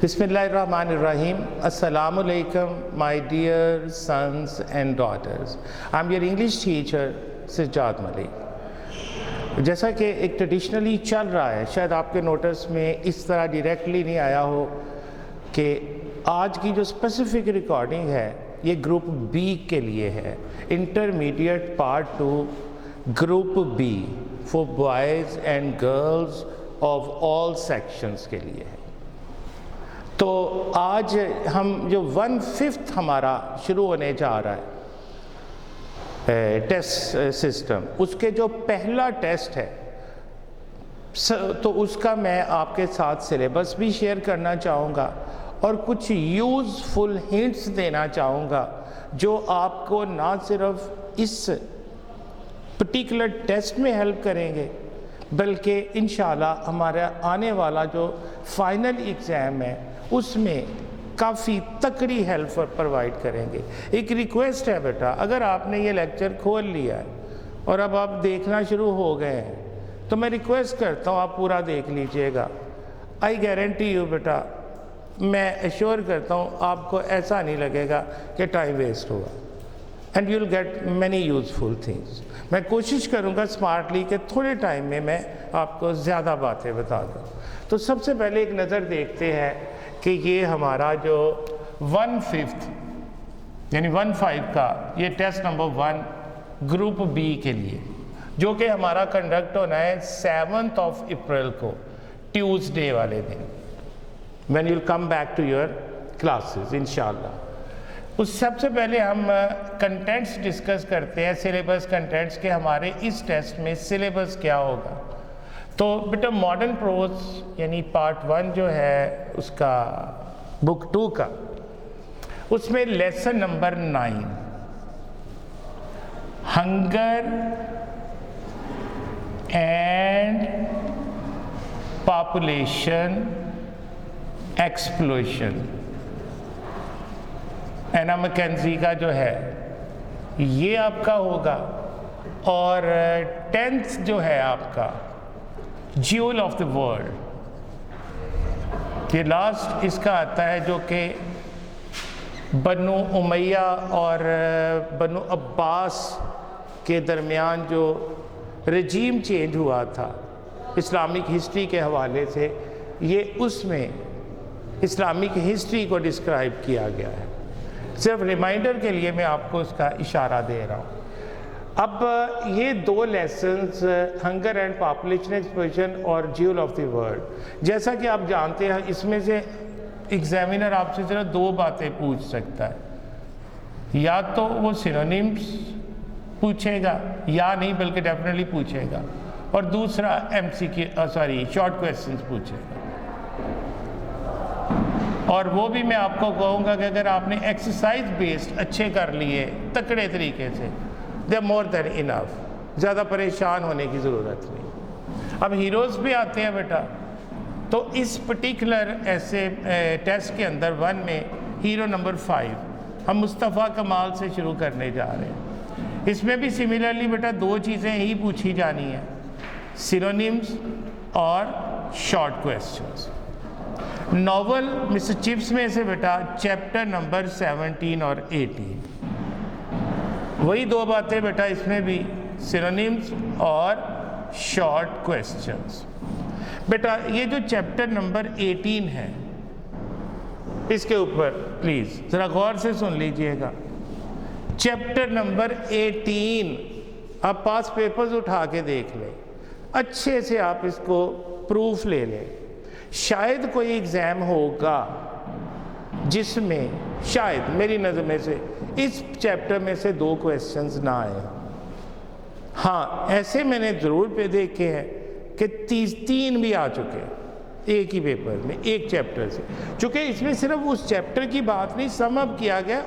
Bismillahirrahmanirrahim. Assalamu alaikum, my dear sons and daughters. I'm your English teacher, Sajjad Malik. جیسا کہ ایک traditionally چل رہا ہے، شاید آپ کے نوٹس میں اس طرح ڈائریکٹلی نہیں آیا ہو کہ آج کی جو اسپیسیفک ریکارڈنگ ہے یہ گروپ بی کے لیے ہے، intermediate part 2 group B four boys and girls of all sections کے لیے ہے۔ تو آج ہم جو 1/5 ہمارا شروع ہونے جا رہا ہے ٹیسٹ سسٹم، اس کے جو پہلا ٹیسٹ ہے تو اس کا میں آپ کے ساتھ سلیبس بھی شیئر کرنا چاہوں گا اور کچھ یوزفل ہنٹس دینا چاہوں گا جو آپ کو نہ صرف اس پرٹیکولر ٹیسٹ میں ہیلپ کریں گے بلکہ انشاءاللہ ہمارا آنے والا جو فائنل ایگزام ہے اس میں کافی تکڑی ہیلپ پرووائڈ کریں گے۔ ایک ریکویسٹ ہے بیٹا، اگر آپ نے یہ لیکچر کھول لیا ہے اور اب آپ دیکھنا شروع ہو گئے ہیں تو میں ریکویسٹ کرتا ہوں آپ پورا دیکھ لیجئے گا۔ آئی گارنٹی یو بیٹا، میں ایشور کرتا ہوں آپ کو ایسا نہیں لگے گا کہ ٹائم ویسٹ ہوگا، and you will get many useful things. میں کوشش کروں گا اسمارٹلی کہ تھوڑے ٹائم میں میں آپ کو زیادہ باتیں بتا دوں۔ تو سب سے پہلے ایک نظر دیکھتے ہیں کہ یہ ہمارا جو 1/5 یعنی 1/5 کا یہ ٹیسٹ نمبر 1 گروپ بی کے لیے، جو کہ ہمارا کنڈکٹ ہونا ہے 7 اپریل کو، ٹیوزڈے والے دن، when you'll come back to your classes انشاءاللہ۔ اس سب سے پہلے ہم کنٹینٹس ڈسکس کرتے ہیں، سلیبس کنٹینٹس کے ہمارے اس ٹیسٹ میں سلیبس کیا ہوگا۔ تو بیٹا ماڈرن پروز یعنی پارٹ 1 جو ہے اس کا بک 2 کا، اس میں lesson number 9 hunger and population explosion, اینا مکینزی کا جو ہے یہ آپ کا ہوگا، اور 10th جو ہے آپ کا جیول آف دی ورلڈ، یہ لاسٹ اس کا آتا ہے جو کہ بنو امیہ اور بنو عباس کے درمیان جو رجیم چینج ہوا تھا اسلامک ہسٹری کے حوالے سے، یہ اس میں اسلامک ہسٹری کو ڈسکرائب کیا گیا ہے۔ صرف ریمائنڈر کے لیے میں آپ کو اس کا اشارہ دے رہا ہوں۔ اب یہ 2 lessons hunger and population explosion اور جیول آف دی ورلڈ، جیسا کہ آپ جانتے ہیں اس میں سے ایگزامینر آپ سے صرف 2 باتیں پوچھ سکتا ہے، یا تو وہ سینونیمز پوچھے گا یا نہیں بلکہ ڈیفینیٹلی پوچھے گا، اور دوسرا شارٹ کویسچنز پوچھے گا۔ اور وہ بھی میں آپ کو کہوں گا کہ اگر آپ نے ایکسرسائز بیسڈ اچھے کر لیے تکڑے طریقے سے، دے مور دین انف، زیادہ پریشان ہونے کی ضرورت نہیں۔ اب ہیروز بھی آتے ہیں بیٹا، تو اس پرٹیکولر ایسے ٹیسٹ کے اندر 1 میں ہیرو نمبر 5 ہم مصطفیٰ کمال سے شروع کرنے جا رہے ہیں۔ اس میں بھی سملرلی بیٹا 2 چیزیں ہی پوچھی جانی ہیں، سینونیمز اور short questions. Novel Mr Chips میں سے بیٹا چیپٹر نمبر 17 اور 18، وہی 2 باتیں بیٹا اس میں بھی، سینونیمز اور شارٹ کویسچنز۔ بیٹا یہ جو چیپٹر نمبر 18 ہے اس کے اوپر پلیز ذرا غور سے سن لیجئے گا۔ چیپٹر نمبر 18 آپ پاس پیپرز اٹھا کے دیکھ لیں، اچھے سے آپ اس کو پروف لے لیں۔ شاید کوئی ایگزام ہوگا جس میں شاید میری نظر میں سے اس چیپٹر میں سے 2 کویسچنز نہ آئے، ہاں ایسے میں نے ضرور پہ دیکھے ہیں کہ 3 بھی آ چکے ایک ہی پیپر میں، ایک چیپٹر سے، چونکہ اس میں صرف اس چیپٹر کی بات نہیں، سم اپ کیا گیا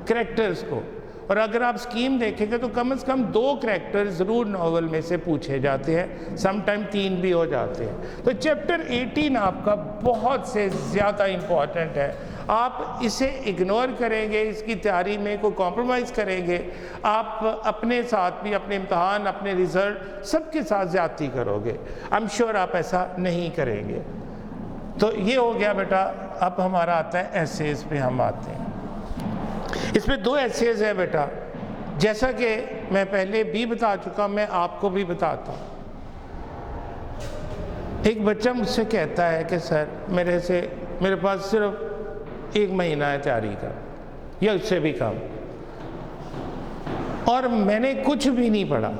کریکٹرز کو، اور اگر آپ سکیم دیکھیں گے تو کم از کم 2 کریکٹر ضرور ناول میں سے پوچھے جاتے ہیں، سم ٹائم 3 بھی ہو جاتے ہیں۔ تو چیپٹر 18 آپ کا بہت سے زیادہ امپورٹنٹ ہے، آپ اسے اگنور کریں گے، اس کی تیاری میں کوئی کمپرومائز کریں گے، آپ اپنے ساتھ بھی، اپنے امتحان، اپنے ریزلٹ سب کے ساتھ زیادتی کرو گے۔ I'm sure آپ ایسا نہیں کریں گے۔ تو یہ ہو گیا بیٹا. اب ہمارا آتا ہے ایسیز پہ ہم آتے ہیں. اس میں 2 ایسیز ہیں بیٹا, جیسا کہ میں پہلے بھی بتا چکا, میں آپ کو بھی بتاتا ہوں. ایک بچہ مجھ سے کہتا ہے کہ سر میرے پاس صرف 1 مہینہ ہے تیاری کا یا اس سے بھی کم, اور میں نے کچھ بھی نہیں پڑھا,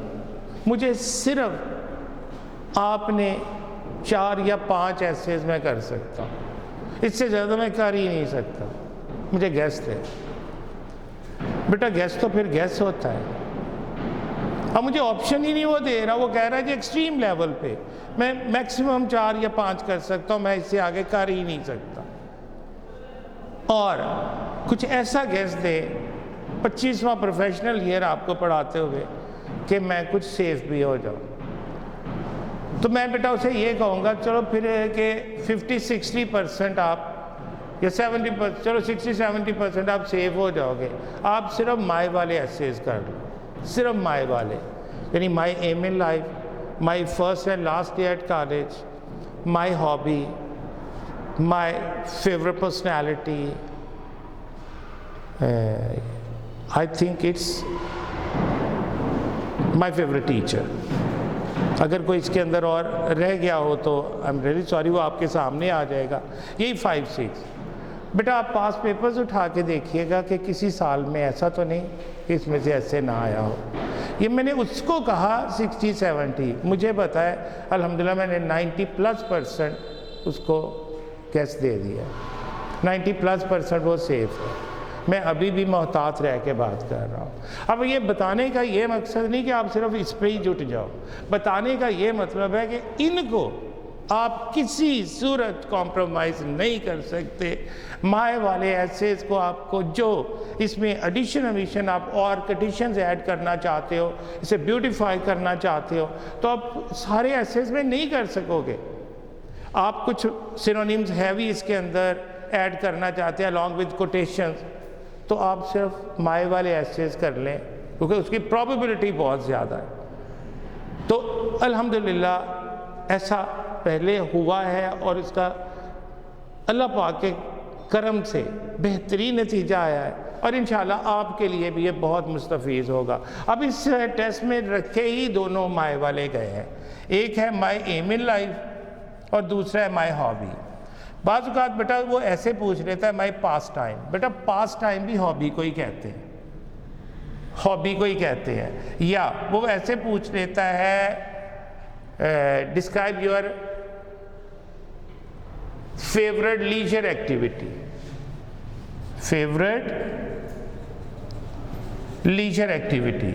مجھے صرف آپ نے 4 یا 5 ایسیز میں کر سکتا ہوں, اس سے زیادہ میں کر ہی نہیں سکتا, مجھے گیس دے. بیٹا گیس تو پھر گیس ہوتا ہے. اب مجھے آپشن ہی نہیں وہ دے رہا, وہ کہہ رہا ہے کہ ایکسٹریم لیول پہ میں میکسیمم 4 یا 5 کر سکتا ہوں, میں اس سے آگے کر ہی نہیں سکتا. اور کچھ ایسا گیس دے 25واں پروفیشنل ایئر آپ کو پڑھاتے ہوئے کہ میں کچھ سیف بھی ہو جاؤں. تو میں بیٹا اسے یہ کہوں گا چلو پھر کہ 50-60% آپ یا 70%, چلو 60-70% آپ سیف ہو جاؤ گے. آپ صرف مائی والے ایسیز کر لو, صرف مائی والے, یعنی my aim in life, my first and last day at college, my hobby, my favourite personality. I think it's my favourite teacher. اگر کوئی اس کے اندر اور رہ گیا ہو تو آئی ایم ریئلی سوری, وہ آپ کے سامنے آ جائے گا. یہی 5-6. بیٹا آپ پاس پیپرز اٹھا کے دیکھیے گا کہ کسی سال میں ایسا تو نہیں کہ اس میں سے ایسے نہ آیا ہو. یہ میں نے اس کو کہا 60-70, مجھے پتا ہے الحمدللہ میں نے 90+% اس کو گیس دے دیا, 90+% وہ سیف ہے. میں ابھی بھی محتاط رہ کے بات کر رہا ہوں. اب یہ بتانے کا یہ مقصد نہیں کہ آپ صرف اس پہ ہی جٹ جاؤ, بتانے کا یہ مطلب ہے کہ ان کو آپ کسی صورت کمپرومائز نہیں کر سکتے. مائع والے ایسیز کو آپ کو جو اس میں ایڈیشن آپ اور کنڈیشنز ایڈ کرنا چاہتے ہو, اسے بیوٹیفائی کرنا چاہتے ہو, تو آپ سارے ایسیز میں نہیں کر سکو گے. آپ کچھ سینونیمز ہیوی اس کے اندر ایڈ کرنا چاہتے ہیں along with quotations, تو آپ صرف مائع والے ایسیز کر لیں کیونکہ اس کی پروبیبلٹی بہت زیادہ ہے. تو الحمدللہ ایسا پہلے ہوا ہے اور اس کا اللہ پاک کے کرم سے بہترین نتیجہ آیا ہے, اور انشاءاللہ آپ کے لیے بھی یہ بہت مستفیض ہوگا. اب اس ٹیسٹ میں رکھے ہی دونوں مائع والے گئے ہیں, ایک ہے مائی ایم ان لائف اور دوسرا ہے مائی ہابی. بعض اوقات بیٹا وہ ایسے پوچھ لیتا ہے مائی پاس ٹائم. بیٹا پاس ٹائم بھی ہابی کو ہی کہتے ہیں, ہابی کو ہی کہتے ہیں. یا وہ ایسے پوچھ لیتا ہے describe your favourite leisure activity, favourite leisure activity,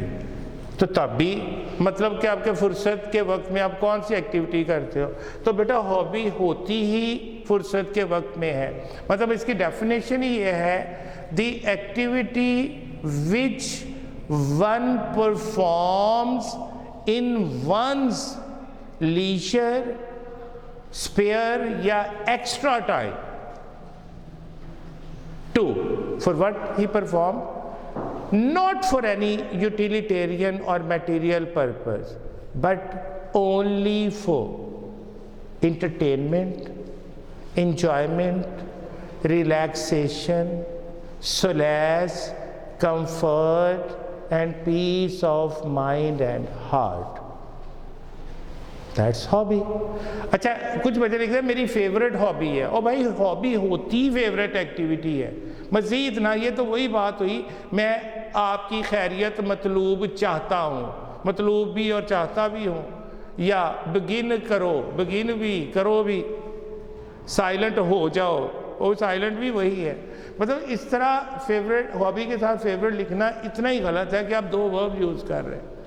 تو تب بھی مطلب کہ آپ کے فرصت کے وقت میں آپ کون سی ایکٹیویٹی کرتے ہو. تو بیٹا ہابی ہوتی ہی فرصت کے وقت میں ہے. مطلب اس کی ڈیفینیشن ہی یہ ہے the activity which one performs in one's leisure spare یا extra time to for what he perform, not for any utilitarian or material purpose, but only for entertainment, enjoyment, relaxation, solace, comfort, and peace of mind and heart. That's hobby. اچھا کچھ بچے لکھتے ہیں میری favourite hobby ہے. او بھائی hobby ہوتی favourite activity ہے. مزید نہ, یہ تو وہی بات ہوئی میں آپ کی خیریت مطلوب چاہتا ہوں, مطلوب بھی اور چاہتا بھی ہوں, یا بگن کرو, بگن بھی کرو بھی, سائلنٹ ہو جاؤ, وہ سائلنٹ بھی وہی ہے. مطلب اس طرح فیوریٹ ہابی کے ساتھ فیوریٹ لکھنا اتنا ہی غلط ہے کہ آپ 2 ورب یوز کر رہے ہیں.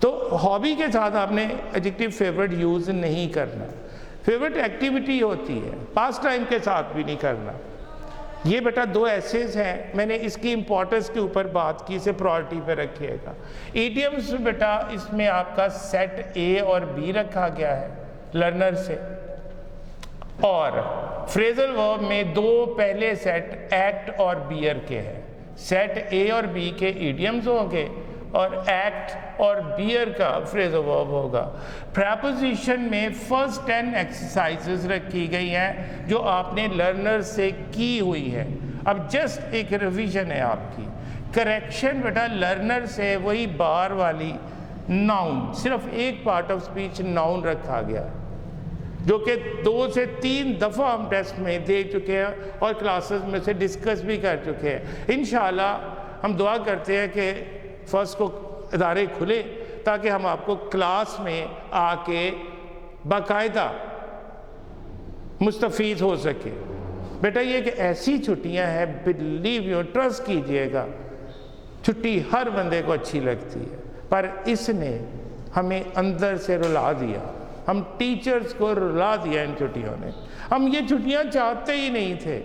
تو ہابی کے ساتھ آپ نے ایڈجیکٹو فیوریٹ یوز نہیں کرنا. فیوریٹ ایکٹیویٹی ہوتی ہے, پاس ٹائم کے ساتھ بھی نہیں کرنا. یہ بیٹا 2 ایسیز ہیں, میں نے اس کی امپورٹنس کے اوپر بات کی, اسے پرائورٹی پہ رکھیے گا. ایڈیمز بیٹا اس میں آپ کا سیٹ اے اور بی رکھا گیا ہے لرنر سے, اور فریزل ورب میں 2 پہلے سیٹ ایکٹ اور بیئر کے ہیں. سیٹ اے اور بی کے ایڈیمز ہوں گے اور ایکٹ اور بیئر کا فریزل ورب ہوگا. پریپوزیشن میں فرسٹ 10 ایکسرسائزز رکھی گئی ہیں جو آپ نے لرنر سے کی ہوئی ہے. اب جسٹ ایک ریویژن ہے آپ کی. کریکشن بیٹا لرنر سے وہی بار والی ناؤن، صرف ایک پارٹ آف اسپیچ ناؤن رکھا گیا جو کہ 2 سے 3 دفعہ ہم ٹیسٹ میں دے چکے ہیں اور کلاسز میں سے ڈسکس بھی کر چکے ہیں. انشاءاللہ ہم دعا کرتے ہیں کہ فرسٹ کو ادارے کھلے تاکہ ہم آپ کو کلاس میں آ کے باقاعدہ مستفید ہو سکے. بیٹا یہ کہ ایسی چھٹیاں ہیں، بلیو یو، ٹرسٹ کیجئے گا، چھٹی ہر بندے کو اچھی لگتی ہے، پر اس نے ہمیں اندر سے رلا دیا. ہم ٹیچرز کو رلا دیا ان چھٹیوں نے. ہم یہ چھٹیاں چاہتے ہی نہیں تھے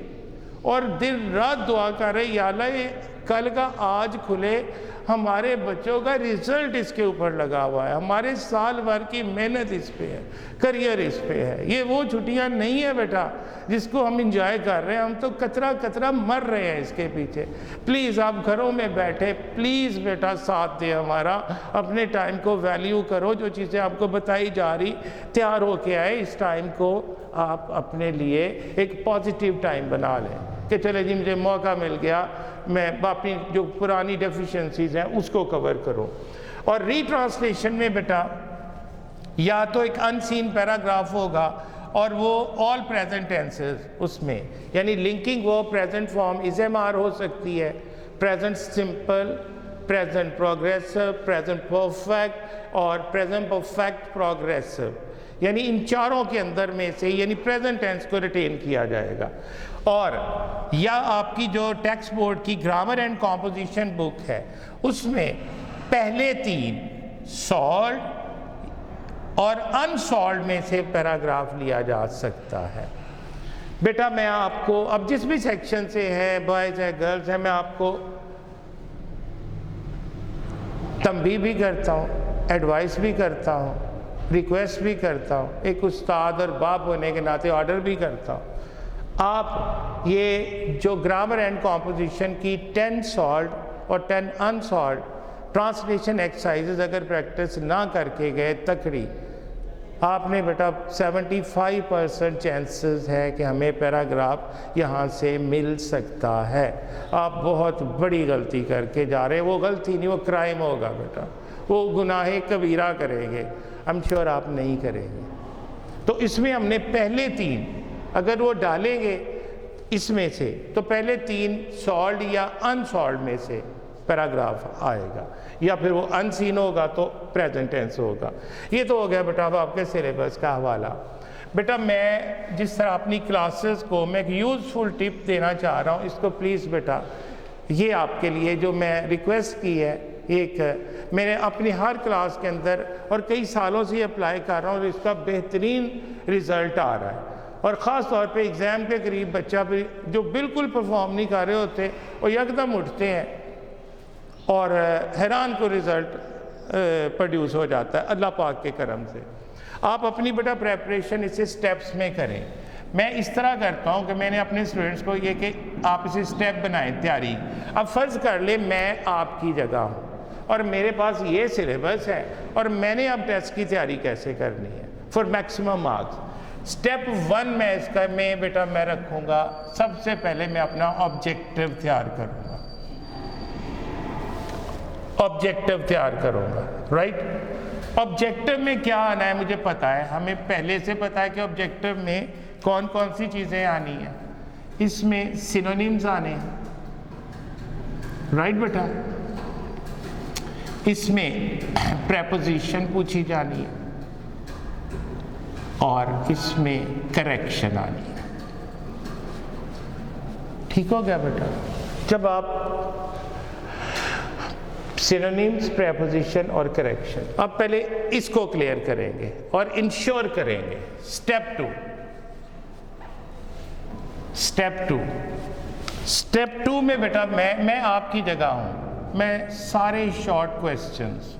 اور دن رات دعا کر رہے یا اللہ یہ کل کا آج کھلے. ہمارے بچوں کا رزلٹ اس کے اوپر لگا ہوا ہے، ہمارے سال بھر کی محنت اس پہ ہے، کریئر اس پہ ہے. یہ وہ چھٹیاں نہیں ہیں بیٹا جس کو ہم انجوائے کر رہے ہیں، ہم تو قطرہ قطرہ مر رہے ہیں اس کے پیچھے. پلیز آپ گھروں میں بیٹھے پلیز بیٹا ساتھ دے ہمارا، اپنے ٹائم کو ویلیو کرو. جو چیزیں آپ کو بتائی جا رہی تیار ہو کے آئے. اس ٹائم کو آپ اپنے لیے ایک پازیٹیو ٹائم بنا لیں کہ چلے جی مجھے موقع مل گیا، میں اپنی جو پرانی ڈیفیشنسیز ہیں اس کو کور کروں. اور ری ٹرانسلیشن میں بیٹا یا تو ایک ان سین پیراگراف ہوگا اور وہ آل پریزنٹ ٹینسز اس میں، یعنی لنکنگ وہ پریزنٹ فارم از ایم آر ہو سکتی ہے، present simple, present progressive, present perfect اور پریزنٹ پرفیکٹ پروگریسو. یعنی ان چاروں کے اندر میں سے یعنی پریزنٹ ٹینس کو ریٹین کیا جائے گا. اور یا آپ کی جو ٹیکسٹ بورڈ کی گرامر اینڈ کمپوزیشن بک ہے اس میں پہلے 3 سالڈ اور انسالڈ میں سے پیراگراف لیا جا سکتا ہے. بیٹا میں آپ کو اب جس بھی سیکشن سے ہے، بوائز ہے گرلز ہے، میں آپ کو تنبیہ بھی کرتا ہوں، ایڈوائس بھی کرتا ہوں، ریکویسٹ بھی کرتا ہوں، ایک استاد اور باپ ہونے کے ناطے آرڈر بھی کرتا ہوں. آپ یہ جو گرامر اینڈ کمپوزیشن کی 10 سالڈ اور 10 انسالڈ ٹرانسلیشن ایکسرسائزز اگر پریکٹس نہ کر کے گئے تکڑی، آپ نے بیٹا 75% چانسز ہے کہ ہمیں پیراگراف یہاں سے مل سکتا ہے. آپ بہت بڑی غلطی کر کے جا رہے ہیں. وہ غلطی نہیں، وہ کرائم ہوگا بیٹا، وہ گناہ کبیرہ کریں گے. I'm sure آپ نہیں کریں گے. تو اس میں ہم نے پہلے 3 اگر وہ ڈالیں گے اس میں سے تو پہلے 3 سالڈ یا انسالڈ میں سے پیراگراف آئے گا، یا پھر وہ ان سین ہوگا تو پریزنٹ ٹینس ہوگا. یہ تو ہو گیا بیٹا اب آپ کے سلیبس کا حوالہ. بیٹا میں جس طرح اپنی کلاسز کو میں ایک یوزفل ٹپ دینا چاہ رہا ہوں، اس کو پلیز بیٹا یہ آپ کے لیے جو میں ریکویسٹ کی ہے، ایک میں نے اپنی ہر کلاس کے اندر اور کئی سالوں سے یہ اپلائی کر رہا ہوں اور اس کا بہترین رزلٹ آ رہا ہے. اور خاص طور پہ ایگزام کے قریب بچہ جو بالکل پرفارم نہیں کر رہے ہوتے اور یکدم اٹھتے ہیں اور حیران کو رزلٹ پروڈیوس ہو جاتا ہے اللہ پاک کے کرم سے. آپ اپنی بیٹا پریپریشن اسے سٹیپس میں کریں. میں اس طرح کرتا ہوں کہ میں نے اپنے اسٹوڈنٹس کو یہ کہ آپ اسے سٹیپ بنائیں تیاری. اب فرض کر لیں میں آپ کی جگہ ہوں اور میرے پاس یہ سلیبس ہے اور میں نے اب ٹیسٹ کی تیاری کیسے کرنی ہے فار میکسیمم مارکس. سٹیپ 1 میں اس کا میں بیٹا میں رکھوں گا، سب سے پہلے میں اپنا آبجیکٹیو تیار کروں گا. آبجیکٹیو تیار کروں گا، رائٹ. آبجیکٹیو میں کیا آنا ہے مجھے پتا ہے، ہمیں پہلے سے پتا ہے کہ آبجیکٹیو میں کون کون سی چیزیں آنی ہیں. اس میں سینونیمز آنے ہیں، رائٹ بیٹا. اس میں پریپوزیشن پوچھی جانی ہے اور اس میں کریکشن آنی ہے. ٹھیک ہو گیا بیٹا. جب آپ سینونیمز، پریپوزیشن اور کریکشن، اب پہلے اس کو کلیئر کریں گے اور انشور کریں گے. سٹیپ 2 میں بیٹا میں آپ کی جگہ ہوں. میں سارے شارٹ کویسچنز